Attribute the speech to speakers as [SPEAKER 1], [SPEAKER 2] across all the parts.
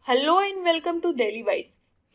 [SPEAKER 1] Hello and welcome to daily wise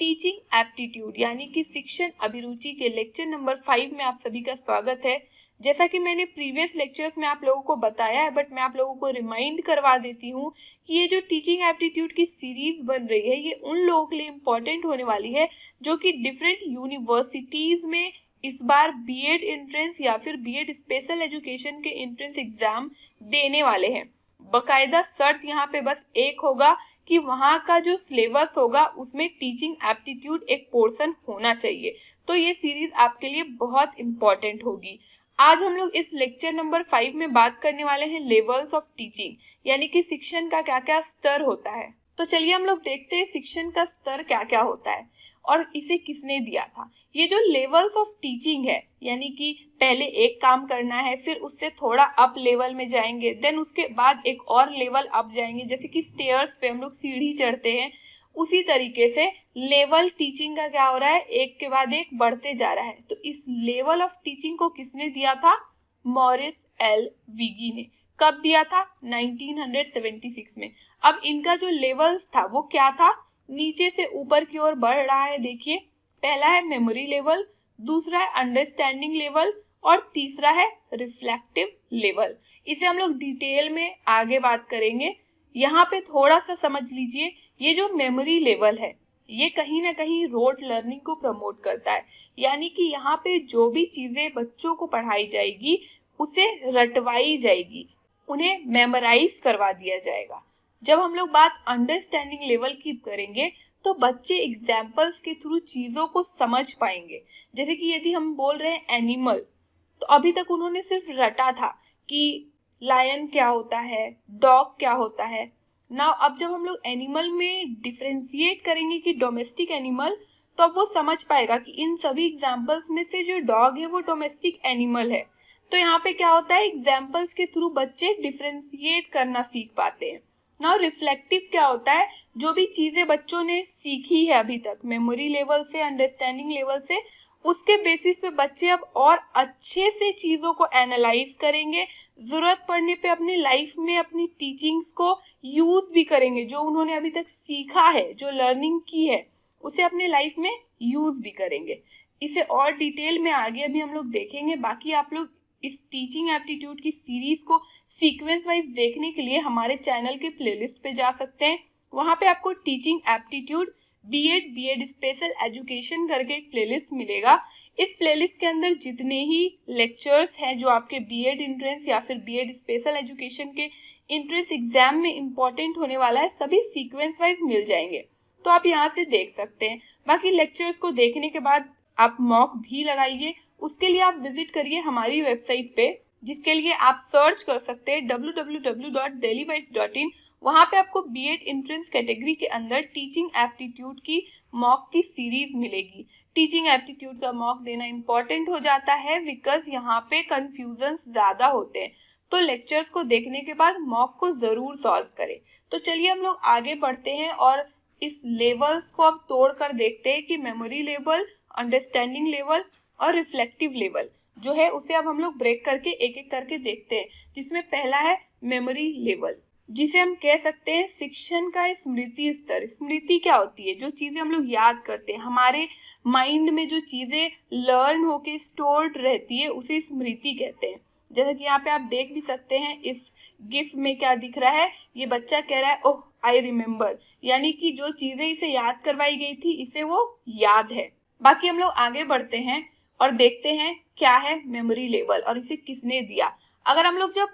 [SPEAKER 1] teaching aptitude यानी कि शिक्षण अभिरुचि के लेक्चर नंबर 5 में आप सभी का स्वागत है। जैसा कि मैंने प्रीवियस लेक्चर्स में आप लोगों को बताया है, बट मैं आप लोगों को रिमाइंड करवा देती हूँ कि ये जो टीचिंग एप्टीट्यूड की सीरीज बन रही है ये उन लोगों के लिए इम्पोर्टेंट होने वाली है जो कि डिफरेंट यूनिवर्सिटीज में इस बार बीएड एंट्रेंस या फिर बीएड स्पेशल एजुकेशन के एंट्रेंस एग्जाम देने वाले हैं। बकायदा शर्त यहाँ पे बस एक होगा कि वहाँ का जो सिलेबस होगा उसमें टीचिंग एप्टीट्यूड एक पोर्शन होना चाहिए। तो ये सीरीज आपके लिए बहुत इंपॉर्टेंट होगी। आज हम लोग इस लेक्चर नंबर 5 में बात करने वाले हैं लेवल्स ऑफ टीचिंग यानी कि शिक्षण का क्या क्या स्तर होता है। तो चलिए हम लोग देखते हैं शिक्षण का स्तर क्या क्या होता है और इसे किसने दिया था। ये जो लेवल्स ऑफ टीचिंग है यानी कि पहले एक काम करना है, फिर उससे थोड़ा अप लेवल में जाएंगे, देन उसके बाद एक और लेवल अप जाएंगे। जैसे कि स्टेयर्स पे हम लोग सीढ़ी चढ़ते हैं, उसी तरीके से लेवल टीचिंग का क्या हो रहा है, एक के बाद एक बढ़ते जा रहा है। तो इस लेवल ऑफ टीचिंग को किसने दिया था? मॉरिस एल विगी ने। कब दिया था? 1976 में। अब इनका जो लेवल्स था वो क्या था? नीचे से ऊपर की ओर बढ़ रहा है। देखिए, पहला है मेमोरी लेवल, दूसरा है अंडरस्टैंडिंग लेवल और तीसरा है रिफ्लेक्टिव लेवल। इसे हम लोग डिटेल में आगे बात करेंगे। यहाँ पे थोड़ा सा समझ लीजिए, ये जो मेमोरी लेवल है ये कहीं ना कहीं रोट लर्निंग को प्रमोट करता है, यानी कि यहाँ पे जो भी चीजें बच्चों को पढ़ाई जाएगी उसे रटवाई जाएगी, उन्हें मेमोराइज करवा दिया जाएगा। जब हम लोग बात अंडरस्टैंडिंग लेवल की करेंगे तो बच्चे एग्जाम्पल्स के थ्रू चीजों को समझ पाएंगे। जैसे कि यदि हम बोल रहे हैं एनिमल, तो अभी तक उन्होंने सिर्फ रटा था कि लायन क्या होता है, डॉग क्या होता है। नाउ अब जब हम लोग एनिमल में डिफरेंशिएट करेंगे कि डोमेस्टिक एनिमल, तो अब वो समझ पाएगा कि इन सभी एग्जाम्पल्स में से जो डॉग है वो डोमेस्टिक एनिमल है। तो यहाँ पे क्या होता है, एग्जाम्पल्स के थ्रू बच्चे डिफरेंशिएट करना सीख पाते हैं। नाउ रिफ्लेक्टिव क्या होता है, जो भी चीजें बच्चों ने सीखी है अभी तक मेमोरी लेवल से, अंडरस्टैंडिंग लेवल से, उसके बेसिस पे बच्चे अब और अच्छे से चीजों को एनालाइज करेंगे, जरूरत पड़ने पे अपनी लाइफ में अपनी टीचिंग्स को यूज भी करेंगे। जो उन्होंने अभी तक सीखा है, जो लर्निंग की है, उसे अपने लाइफ में यूज भी करेंगे। इसे और डिटेल में आगे अभी हम लोग देखेंगे। बाकी आप लोग इस टीचिंग एप्टीट्यूड की सीरीज को सीक्वेंस वाइज देखने के लिए हमारे चैनल के प्लेलिस्ट पे जा सकते हैं। वहां पे आपको teaching aptitude BEd special education करके एक प्लेलिस्ट मिलेगा। इस प्लेलिस्ट के अंदर जितने ही लेक्चर्स हैं जो आपके बीएड एंट्रेंस या फिर बीएड स्पेशल एजुकेशन के एंट्रेंस एग्जाम में इंपॉर्टेंट होने वाला है, सभी सीक्वेंस वाइज मिल जाएंगे, तो आप यहाँ से देख सकते हैं। बाकी लेक्चर्स को देखने के बाद आप मॉक भी लगाइए। उसके लिए आप विजिट करिए हमारी वेबसाइट पे, जिसके लिए आप सर्च कर सकते हैं www.dailywise.in। वहां पे आपको बीएड एंट्रेंस कैटेगरी के अंदर टीचिंग एप्टीट्यूड की मॉक की सीरीज मिलेगी। टीचिंग एप्टीट्यूड का मॉक देना इंपॉर्टेंट हो जाता है बिकॉज यहाँ पे कंफ्यूजन ज्यादा होते हैं। तो लेक्चर्स को देखने के बाद मॉक को जरूर सॉल्व करें। तो चलिए हम लोग आगे बढ़ते हैं और इस लेवल्स को अब तोड़ कर देखते हैं कि मेमोरी लेवल, अंडरस्टैंडिंग लेवल और रिफ्लेक्टिव लेवल जो है उसे अब हम लोग ब्रेक करके एक एक करके देखते हैं। जिसमें पहला है मेमोरी लेवल, जिसे हम कह सकते हैं शिक्षण का स्मृति स्तर। स्मृति क्या होती है? जो चीजें हम लोग याद करते हैं, हमारे माइंड में जो चीजें लर्न होके स्टोर्ड रहती है उसे स्मृति कहते हैं। जैसे कि यहाँ पे आप देख भी सकते हैं, इस गिफ्ट में क्या दिख रहा है, ये बच्चा कह रहा है ओह आई रिमेम्बर, यानी कि जो चीजें इसे याद करवाई गई थी इसे वो याद है। बाकी हम लोग आगे बढ़ते हैं और देखते हैं क्या है मेमोरी लेवल और इसे किसने दिया। अगर हम लोग जब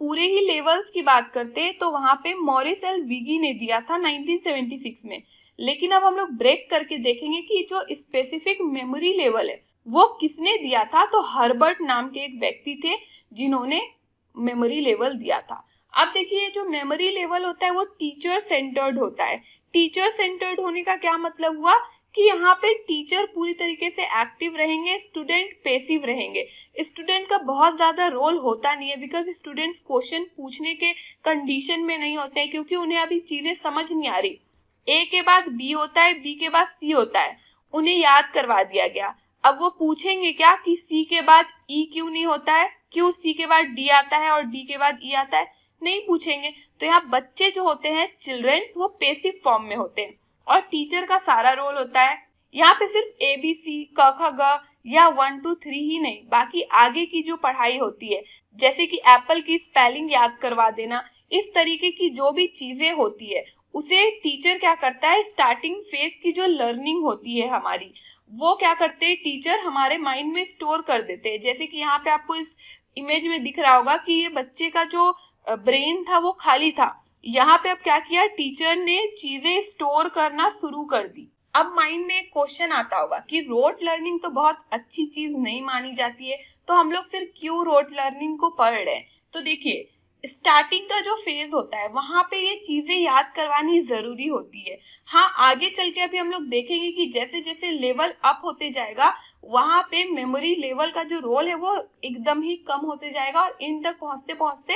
[SPEAKER 1] पूरे ही लेवल्स की बात करते हैं तो वहां पे मॉरिस एल विगी ने दिया था 1976 में। लेकिन अब हम लोग ब्रेक करके देखेंगे कि जो स्पेसिफिक मेमोरी लेवल है वो किसने दिया था। तो हर्बर्ट नाम के एक व्यक्ति थे जिन्होंने मेमोरी लेवल दिया था। अब देखिए, जो मेमोरी लेवल होता है वो टीचर सेंटर्ड होता है। टीचर सेंटर्ड होने का क्या मतलब हुआ कि यहाँ पे टीचर पूरी तरीके से एक्टिव रहेंगे, स्टूडेंट पैसिव रहेंगे। स्टूडेंट का बहुत ज्यादा रोल होता नहीं है बिकॉज स्टूडेंट्स क्वेश्चन पूछने के कंडीशन में नहीं होते हैं, क्योंकि उन्हें अभी चीजें समझ नहीं आ रही। ए के बाद बी होता है, बी के बाद सी होता है, उन्हें याद करवा दिया गया। अब वो पूछेंगे क्या कि सी के बाद ई क्यों नहीं होता है, क्यों सी के बाद डी आता है और डी के बाद ई आता है? नहीं पूछेंगे। तो यहाँ बच्चे जो होते हैं चिल्ड्रंस वो पेसिव फॉर्म में होते हैं और टीचर का सारा रोल होता है। यहाँ पे सिर्फ ABC क ख ग या 1 2 3 ही नहीं, बाकी आगे की जो पढ़ाई होती है जैसे कि एप्पल की स्पेलिंग याद करवा देना, इस तरीके की जो भी चीजें होती है उसे टीचर क्या करता है, स्टार्टिंग फेज की जो लर्निंग होती है हमारी वो क्या करते हैं टीचर हमारे माइंड में स्टोर कर देते हैं। जैसे कि यहाँ पे आपको इस इमेज में दिख रहा होगा कि ये बच्चे का जो ब्रेन था वो खाली था, यहाँ पे अब क्या किया टीचर ने चीजें स्टोर करना शुरू कर दी। अब माइंड में एक क्वेश्चन आता होगा कि रोट लर्निंग तो बहुत अच्छी चीज नहीं मानी जाती है, तो हम लोग फिर क्यों रोट लर्निंग को पढ़ रहे हैं। तो देखिए स्टार्टिंग का जो फेज होता है वहां पे ये चीजें याद करवानी जरूरी होती है। हाँ आगे चल के अभी हम लोग देखेंगे कि जैसे जैसे लेवल अप होते जाएगा वहां पे मेमोरी लेवल का जो रोल है वो एकदम ही कम होते जाएगा और इन तक पहुंचते पहुंचते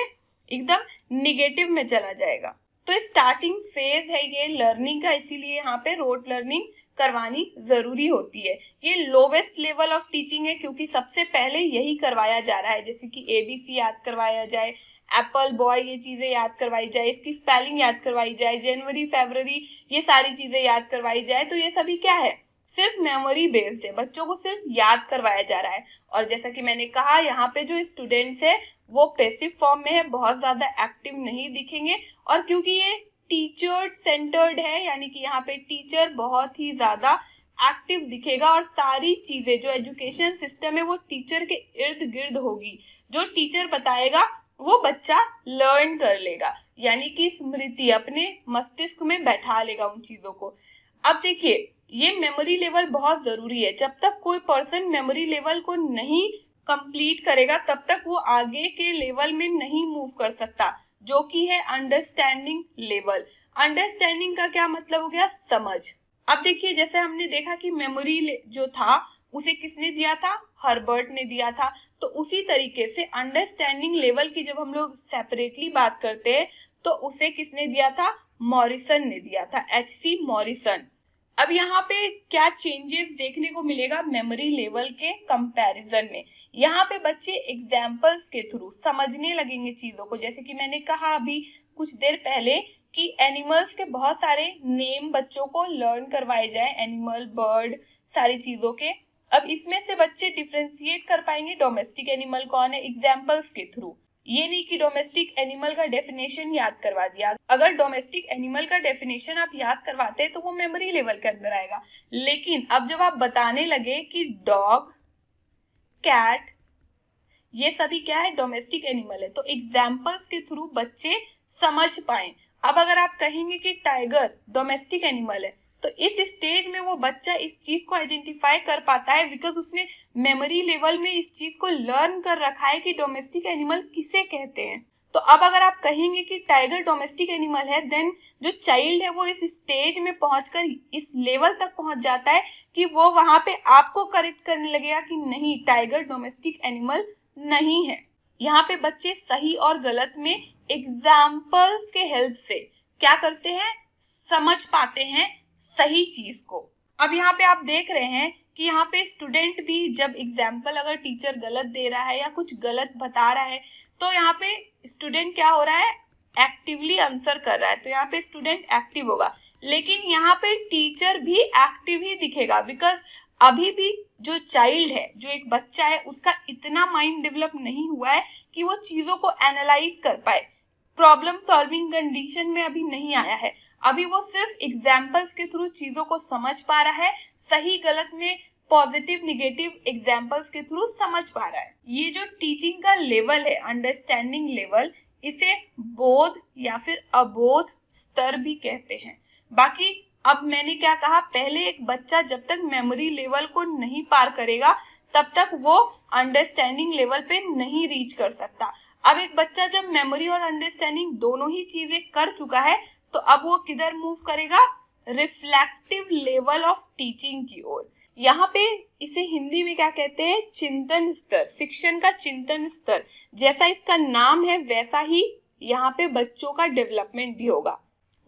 [SPEAKER 1] एकदम निगेटिव में चला जाएगा। तो स्टार्टिंग फेज है ये लर्निंग का, इसीलिए यहाँ पे रोट लर्निंग करवानी जरूरी होती है। ये लोवेस्ट लेवल ऑफ टीचिंग है क्योंकि सबसे पहले यही करवाया जा रहा है, जैसे कि ABC याद करवाया जाए, एप्पल बॉय ये चीजें याद करवाई जाए, इसकी स्पेलिंग याद करवाई जाए, जनवरी फरवरी ये सारी चीजें याद करवाई जाए। तो ये सभी क्या है, सिर्फ मेमोरी बेस्ड है, बच्चों को सिर्फ याद करवाया जा रहा है। और जैसा कि मैंने कहा यहाँ पे जो स्टूडेंट्स है वो पैसिव फॉर्म में है, बहुत ज्यादा एक्टिव नहीं दिखेंगे। और क्योंकि ये टीचर सेंटर्ड है यानी कि यहाँ पे टीचर बहुत ही ज्यादा एक्टिव दिखेगा और सारी चीजें जो एजुकेशन सिस्टम है वो टीचर के इर्द गिर्द होगी। जो टीचर बताएगा वो बच्चा लर्न कर लेगा, यानी कि स्मृति अपने मस्तिष्क में बैठा लेगा उन चीजों को। अब देखिए ये मेमोरी लेवल बहुत जरूरी है, जब तक कोई पर्सन मेमोरी लेवल को नहीं कंप्लीट करेगा तब तक वो आगे के लेवल में नहीं मूव कर सकता, जो कि है अंडरस्टैंडिंग लेवल। अंडरस्टैंडिंग का क्या मतलब हो गया, समझ। अब देखिए जैसे हमने देखा कि मेमोरी जो था उसे किसने दिया था, हर्बर्ट ने दिया था। तो उसी तरीके से अंडरस्टैंडिंग लेवल की जब हम लोग सेपरेटली बात करते हैं तो उसे किसने दिया था, मॉरिसन ने दिया था, HC मॉरिसन। अब यहाँ पे क्या चेंजेस देखने को मिलेगा मेमोरी लेवल के कंपैरिजन में, यहाँ पे बच्चे एग्जाम्पल्स के थ्रू समझने लगेंगे चीजों को। जैसे कि मैंने कहा अभी कुछ देर पहले कि एनिमल्स के बहुत सारे नेम बच्चों को लर्न करवाए जाए, एनिमल बर्ड सारी चीजों के। अब इसमें से बच्चे डिफ्रेंशिएट कर पाएंगे डोमेस्टिक एनिमल कौन है एग्जाम्पल्स के थ्रू। ये नहीं कि डोमेस्टिक एनिमल का डेफिनेशन याद करवा दिया, अगर डोमेस्टिक एनिमल का डेफिनेशन आप याद करवाते तो वो मेमोरी लेवल के अंदर आएगा। लेकिन अब जब आप बताने लगे कि डॉग कैट ये सभी क्या है, डोमेस्टिक एनिमल है, तो एग्जाम्पल्स के थ्रू बच्चे समझ पाए। अब अगर आप कहेंगे कि टाइगर डोमेस्टिक एनिमल है तो इस स्टेज में वो बच्चा इस चीज को आइडेंटिफाई कर पाता है बिकॉज उसने मेमोरी लेवल में इस चीज को लर्न कर रखा है कि डोमेस्टिक एनिमल किसे कहते हैं। तो अब अगर आप कहेंगे कि टाइगर डोमेस्टिक एनिमल है, देन जो चाइल्ड है वो इस स्टेज में पहुंचकर इस लेवल तक पहुंच जाता है कि वो वहां पे आपको करेक्ट करने लगेगा कि नहीं टाइगर डोमेस्टिक एनिमल नहीं है। यहाँ पे बच्चे सही और गलत में एग्जाम्पल्स के हेल्प से क्या करते हैं, समझ पाते हैं सही चीज को। अब यहाँ पे आप देख रहे हैं कि यहाँ पे स्टूडेंट भी जब एग्जाम्पल अगर टीचर गलत दे रहा है या कुछ गलत बता रहा है तो यहाँ पे स्टूडेंट क्या हो रहा है, एक्टिवली आंसर कर रहा है, तो यहाँ पे स्टूडेंट एक्टिव होगा। लेकिन यहाँ पे टीचर भी एक्टिव ही दिखेगा बिकॉज अभी भी जो चाइल्ड है, जो एक बच्चा है, उसका इतना माइंड डेवलप नहीं हुआ है कि वो चीजों को एनालाइज कर पाए, प्रॉब्लम सॉल्विंग कंडीशन में अभी नहीं आया है। अभी वो सिर्फ एग्जाम्पल्स के थ्रू चीजों को समझ पा रहा है, सही गलत में पॉजिटिव निगेटिव एग्जाम्पल्स के थ्रू समझ पा रहा है। ये जो टीचिंग का लेवल है, अंडरस्टैंडिंग लेवल, इसे बोध या फिर अबोध स्तर भी कहते हैं। बाकी अब मैंने क्या कहा, पहले एक बच्चा जब तक मेमोरी लेवल को नहीं पार करेगा तब तक वो अंडरस्टैंडिंग लेवल पे नहीं रीच कर सकता। अब एक बच्चा जब मेमोरी और अंडरस्टैंडिंग दोनों ही चीजें कर चुका है तो अब वो किधर मूव करेगा, रिफ्लेक्टिव लेवल ऑफ टीचिंग की ओर। यहाँ पे इसे हिंदी में क्या कहते हैं, चिंतन स्तर, शिक्षण का चिंतन स्तर। जैसा इसका नाम है वैसा ही यहाँ पे बच्चों का डेवलपमेंट भी होगा।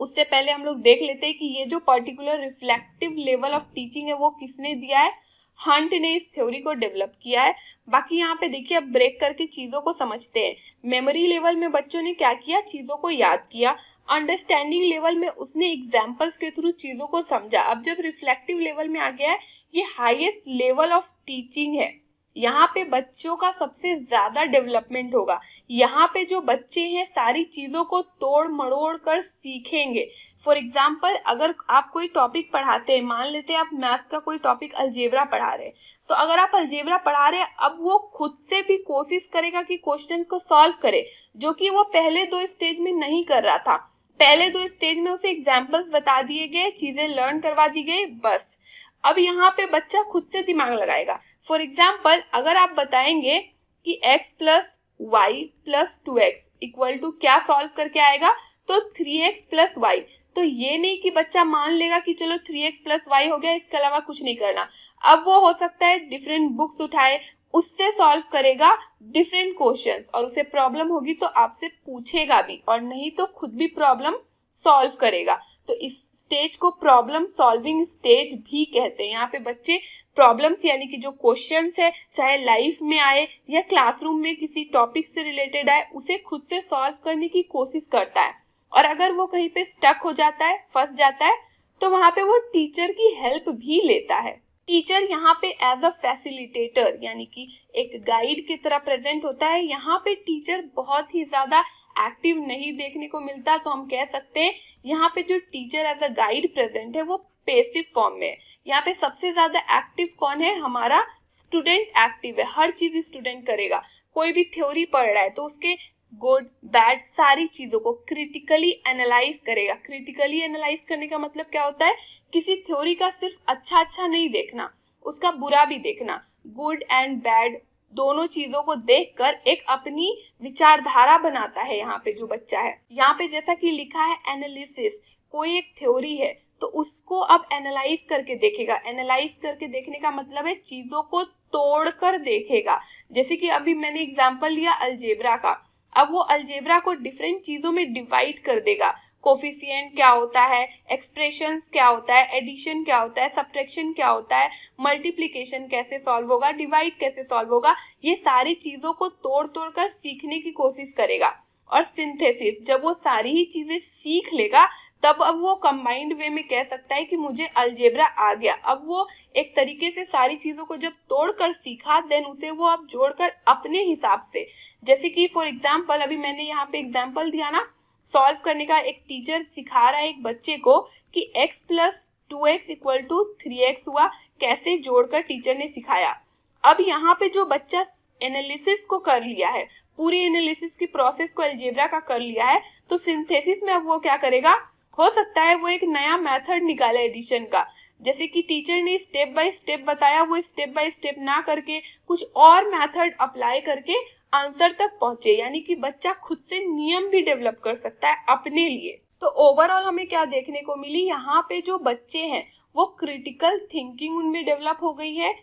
[SPEAKER 1] उससे पहले हम लोग देख लेते हैं कि ये जो particular reflective level of teaching है वो किसने दिया है, हंट ने इस थ्योरी को डेवलप किया है। बाकी यहाँ पे देखिए, अब ब्रेक करके चीजों को समझते हैं। मेमोरी लेवल में बच्चों ने क्या किया, चीजों को याद किया। अंडरस्टैंडिंग लेवल में उसने एग्जाम्पल्स के थ्रू चीजों को समझा। अब जब रिफ्लेक्टिव लेवल में आ गया है, ये हाईएस्ट लेवल ऑफ टीचिंग है। यहाँ पे बच्चों का सबसे ज्यादा डेवलपमेंट होगा। यहाँ पे जो बच्चे हैं सारी चीजों को तोड़ मरोड़ कर सीखेंगे। फॉर एग्जाम्पल, अगर आप कोई टॉपिक पढ़ाते हैं, मान लेते हैं आप मैथ्स का कोई टॉपिक अलजेब्रा पढ़ा रहे हैं, तो अगर आप अलजेब्रा पढ़ा रहे हैं, अब वो खुद से भी कोशिश करेगा कि क्वेश्चंस को सॉल्व करे, जो कि वो पहले 2 स्टेज में नहीं कर रहा था। पहले 2 स्टेज में उसे एग्जाम्पल्स बता दिए गए, चीजें लर्न करवा दी गई, बस। अब यहाँ पे बच्चा खुद से दिमाग लगाएगा। फॉर एग्जाम्पल, अगर आप बताएंगे कि x plus y plus 2x equal to क्या सॉल्व करके आएगा, तो 3x प्लस वाई। तो ये नहीं कि बच्चा मान लेगा कि चलो 3x प्लस वाई हो गया, इसके अलावा कुछ नहीं करना। अब वो हो सकता है डिफरेंट बुक्स उठाए, उससे सॉल्व करेगा डिफरेंट क्वेश्चंस, और उसे प्रॉब्लम होगी तो आपसे पूछेगा भी, और नहीं तो खुद भी प्रॉब्लम सॉल्व करेगा। तो इस स्टेज को प्रॉब्लम सॉल्विंग स्टेज भी कहते हैं। यहाँ पे बच्चे प्रॉब्लम्स यानी कि जो क्वेश्चंस है, चाहे लाइफ में आए या क्लासरूम में किसी टॉपिक से रिलेटेड आए, उसे खुद से सॉल्व करने की कोशिश करता है। और अगर वो कहीं पे स्टक हो जाता है, फंस जाता है, तो वहां पे वो टीचर की हेल्प भी लेता है। टीचर यहाँ पे एज अ फैसिलिटेटर यानी कि एक गाइड की तरह प्रेजेंट होता है। यहाँ पे टीचर बहुत ही ज्यादा एक्टिव नहीं देखने को मिलता, तो हम कह सकते हैं यहाँ पे जो teacher as a guide present है वो पैसिव फॉर्म में है। यहाँ पे सबसे ज्यादा एक्टिव कौन है, हमारा स्टूडेंट एक्टिव है। हर चीज स्टूडेंट करेगा। कोई भी थ्योरी पढ़ रहा है तो उसके गुड बैड सारी चीजों को क्रिटिकली एनालाइज करेगा। क्रिटिकली एनालाइज करने का मतलब क्या होता है, किसी थ्योरी का सिर्फ अच्छा नहीं देखना, उसका बुरा भी देखना। गुड एंड बैड दोनों चीजों को देखकर एक अपनी विचारधारा बनाता है। यहाँ पे जो बच्चा है, यहाँ पे जैसा कि लिखा है एनालिसिस, कोई एक थ्योरी है तो उसको अब एनालाइज करके देखेगा। एनालाइज करके देखने का मतलब है चीजों को तोड़कर देखेगा। जैसे कि अभी मैंने एग्जांपल लिया अलजेब्रा का, अब वो अलजेब्रा को डिफरेंट चीजों में डिवाइड कर देगा। कोफिशिएंट क्या होता है, एक्सप्रेशंस क्या होता है, एडिशन क्या होता है, सब्ट्रैक्शन क्या होता है, मल्टीप्लिकेशन कैसे सॉल्व होगा, डिवाइड कैसे सॉल्व होगा, ये सारी चीजों को तोड़ तोड़ कर सीखने की कोशिश करेगा। और सिंथेसिस, जब वो सारी ही चीजें सीख लेगा तब अब वो कंबाइंड वे में कह सकता है कि मुझे अलजेब्रा आ गया। अब वो एक तरीके से सारी चीजों को जब तोड़कर सीखा, देन उसे वो अब जोड़कर अपने हिसाब से, जैसे कि फॉर एग्जाम्पल अभी मैंने यहाँ पे एग्जाम्पल दिया ना, सॉल्व करने का। एक टीचर सिखा रहा है एक बच्चे को कि x plus 2x equal to 3x हुआ, कैसे जोड़कर टीचर ने सिखाया। अब यहाँ पे जो बच्चा एनालिसिस को कर लिया है, पूरी एनालिसिस की प्रोसेस को अलजेब्रा का कर लिया है, तो सिंथेसिस में अब वो क्या करेगा, हो सकता है वो एक नया मेथड निकाले एडिशन का। जैसे कि टीचर ने स्टेप बाय स्टेप बताया, वो स्टेप बाय स्टेप ना करके कुछ और मेथड अप्लाई करके आंसर तक पहुंचे। यानी कि बच्चा खुद से नियम भी डेवलप कर सकता है अपने लिए। तो ओवरऑल हमें क्या देखने को मिली, यहाँ पे जो बच्चे हैं वो क्रिटिकल थिंकिंग उनमें डेवलप हो गई है,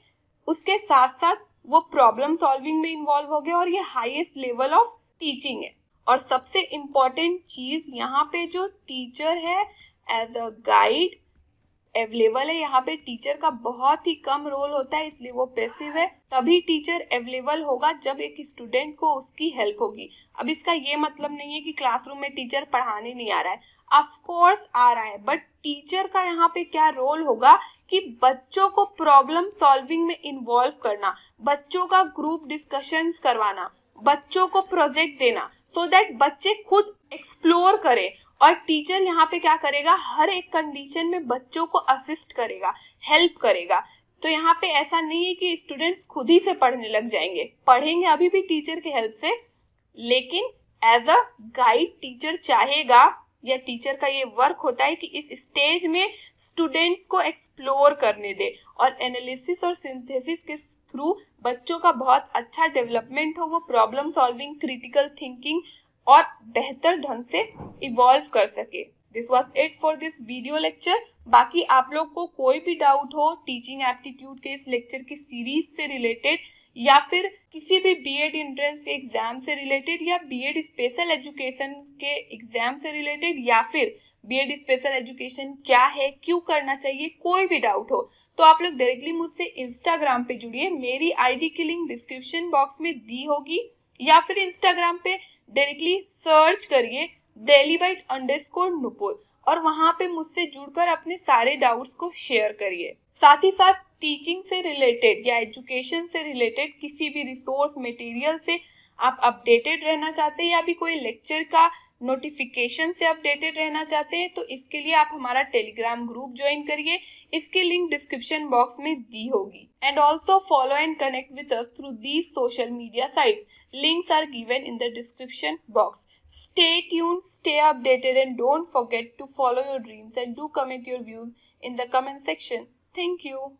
[SPEAKER 1] उसके साथ साथ वो प्रॉब्लम सॉल्विंग में इन्वॉल्व हो गए, और ये हाईएस्ट लेवल ऑफ टीचिंग है। और सबसे इम्पॉर्टेंट चीज, यहाँ पे जो टीचर है एज अ गाइड अवेलेबल है। यहाँ पे टीचर का बहुत ही कम रोल होता है, इसलिए वो पैसिव है। तभी टीचर अवेलेबल होगा जब एक स्टूडेंट को उसकी हेल्प होगी। अब इसका ये मतलब नहीं है कि क्लासरूम में टीचर पढ़ाने नहीं आ रहा है, ऑफ कोर्स आ रहा है, बट टीचर का यहाँ पे क्या रोल होगा कि बच्चों को प्रॉब्लम सॉल्विंग में इन्वॉल्व करना, बच्चों का ग्रुप डिस्कशंस करवाना, बच्चों को प्रोजेक्ट देना, सो दैट बच्चे खुद एक्सप्लोर करें। और टीचर यहाँ पे क्या करेगा, हर एक कंडीशन में बच्चों को असिस्ट करेगा, हेल्प करेगा। तो यहाँ पे ऐसा नहीं है कि स्टूडेंट्स खुद ही से पढ़ने लग जाएंगे, पढ़ेंगे अभी भी टीचर के हेल्प से, लेकिन एज अ गाइड टीचर चाहेगा, या टीचर का ये वर्क होता है कि इस स्टेज में स्टूडेंट्स को एक्सप्लोर करने दे और एनालिसिस और सिंथेसिस के थ्रू बच्चों का बहुत अच्छा डेवलपमेंट हो, वो प्रॉब्लम सॉल्विंग, क्रिटिकल थिंकिंग और बेहतर ढंग से इवॉल्व कर सके। This was it for this video lecture. बाकी आप लोग को कोई भी डाउट हो टीचिंग एप्टीट्यूड के इस लेक्चर की सीरीज से रिलेटेड, या फिर किसी भी बीएड एंट्रेंस के एग्जाम से रिलेटेड, या बीएड स्पेशल एजुकेशन के एग्जाम से रिलेटेड, या फिर बीएड स्पेशल एजुकेशन क्या है, क्यों करना चाहिए, कोई भी डाउट हो तो आप लोग डायरेक्टली मुझसे इंस्टाग्राम पे जुड़िए। मेरी आईडी की लिंक डिस्क्रिप्शन बॉक्स में दी होगी, या फिर इंस्टाग्राम पे डायरेक्टली सर्च करिए delibite_nupur और वहां पे मुझसे जुड़कर अपने सारे डाउट्स को शेयर करिए। साथ ही साथ टीचिंग से रिलेटेड या एजुकेशन से रिलेटेड किसी भी रिसोर्स मटेरियल से आप अपडेटेड रहना चाहते हैं या भी कोई लेक्चर का नोटिफिकेशन से अपडेटेड रहना चाहते हैं तो इसके लिए आप हमारा टेलीग्राम ग्रुप ज्वाइन करिए। इसकी लिंक डिस्क्रिप्शन बॉक्स में दी होगी। And also follow and connect with us through these social media sites, links are given in the description box. Stay tuned, stay updated, and don't forget to follow your dreams and do comment your views in the comment section. Thank you.